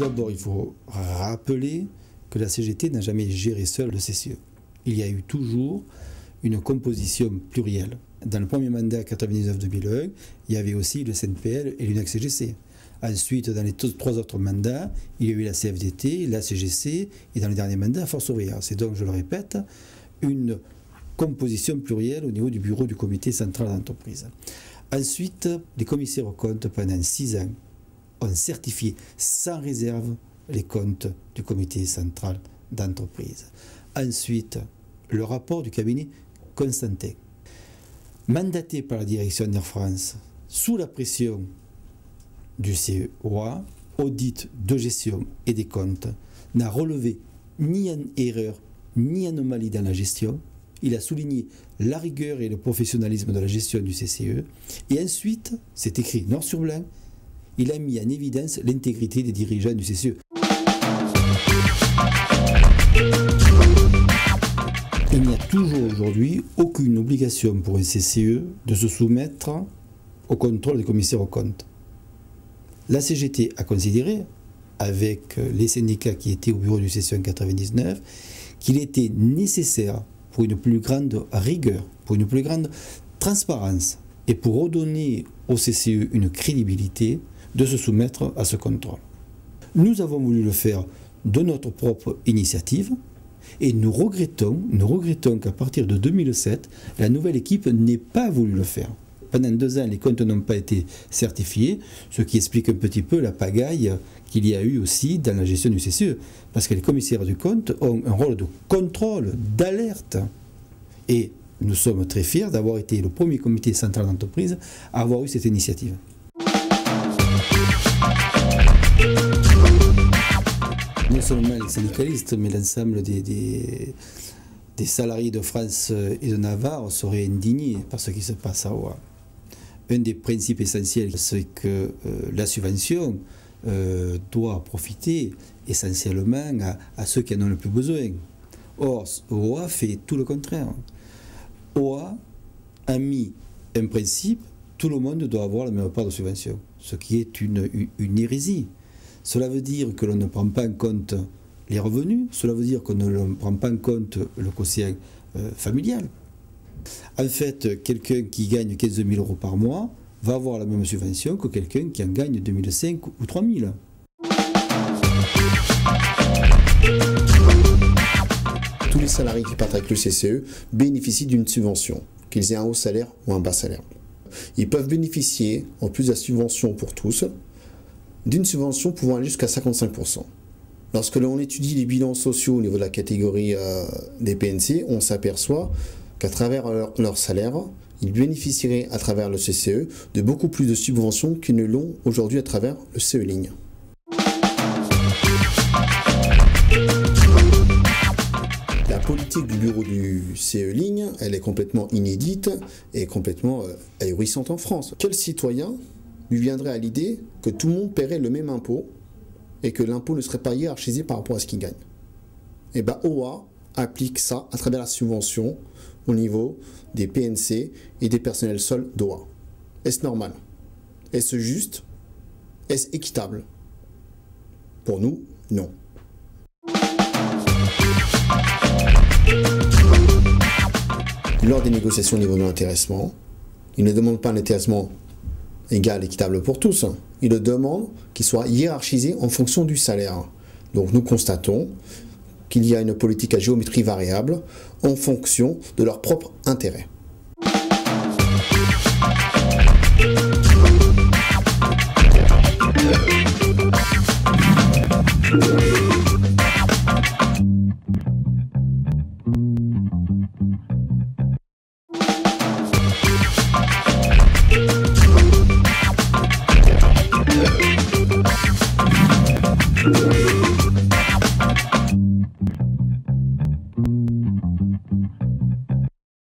d'abord, il faut rappeler que la CGT n'a jamais géré seule le CCE. Il y a eu toujours une composition plurielle. Dans le premier mandat 99-2001, il y avait aussi le CNPL et l'UNEX-CGC. Ensuite, dans les 3 autres mandats, il y a eu la CFDT, la CGC et dans le dernier mandat, Force ouvrière. C'est donc, je le répète, une composition plurielle au niveau du bureau du comité central d'entreprise. Ensuite, les commissaires aux comptes, pendant 6 ans, ont certifié sans réserve les comptes du comité central d'entreprise. Ensuite, le rapport du cabinet Constantin, mandaté par la direction d'Air France, sous la pression du CEOA, audit de gestion et des comptes, n'a relevé ni erreur ni anomalie dans la gestion. Il a souligné la rigueur et le professionnalisme de la gestion du CCE. Et ensuite, c'est écrit noir sur blanc, il a mis en évidence l'intégrité des dirigeants du CCE. Il n'y a toujours aujourd'hui aucune obligation pour un CCE de se soumettre au contrôle des commissaires aux comptes. La CGT a considéré, avec les syndicats qui étaient au bureau du CCE en 1999, qu'il était nécessaire pour une plus grande rigueur, pour une plus grande transparence et pour redonner au CCE une crédibilité de se soumettre à ce contrôle. Nous avons voulu le faire de notre propre initiative et nous regrettons qu'à partir de 2007, la nouvelle équipe n'ait pas voulu le faire. Pendant 2 ans, les comptes n'ont pas été certifiés, ce qui explique un petit peu la pagaille qu'il y a eu aussi dans la gestion du CCE. Parce que les commissaires du compte ont un rôle de contrôle, d'alerte. Et nous sommes très fiers d'avoir été le premier comité central d'entreprise à avoir eu cette initiative. Non seulement les syndicalistes, mais l'ensemble des salariés de France et de Navarre seraient indignés par ce qui se passe à Oa. Un des principes essentiels, c'est que la subvention doit profiter essentiellement à ceux qui en ont le plus besoin. Or, OA fait tout le contraire. OA a mis un principe, tout le monde doit avoir la même part de subvention, ce qui est une hérésie. Cela veut dire que l'on ne prend pas en compte les revenus, cela veut dire qu'on ne prend pas en compte le quotient familial. En fait, quelqu'un qui gagne 15 000 € par mois va avoir la même subvention que quelqu'un qui en gagne 2 500 ou 3 000. Tous les salariés qui partent avec le CCE bénéficient d'une subvention, qu'ils aient un haut salaire ou un bas salaire. Ils peuvent bénéficier, en plus de la subvention pour tous, d'une subvention pouvant aller jusqu'à 55%. Lorsque l'on étudie les bilans sociaux au niveau de la catégorie des PNC, on s'aperçoit qu'à travers leur salaire, ils bénéficieraient à travers le CCE de beaucoup plus de subventions qu'ils ne l'ont aujourd'hui à travers le CE Ligne. La politique du bureau du CE Ligne, elle est complètement inédite et complètement ahurissante en France. Quel citoyen lui viendrait à l'idée que tout le monde paierait le même impôt et que l'impôt ne serait pas hiérarchisé par rapport à ce qu'il gagne? Et bien OA applique ça à travers la subvention au niveau des PNC et des personnels sols d'OA. Est-ce normal? Est-ce juste? Est-ce équitable? Pour nous, non. Lors des négociations au niveau de l'intéressement, ils ne demandent pas un intéressement égal, équitable pour tous. Ils le demandent qu'il soit hiérarchisé en fonction du salaire. Donc nous constatons qu'il y a une politique à géométrie variable en fonction de leur propre intérêt.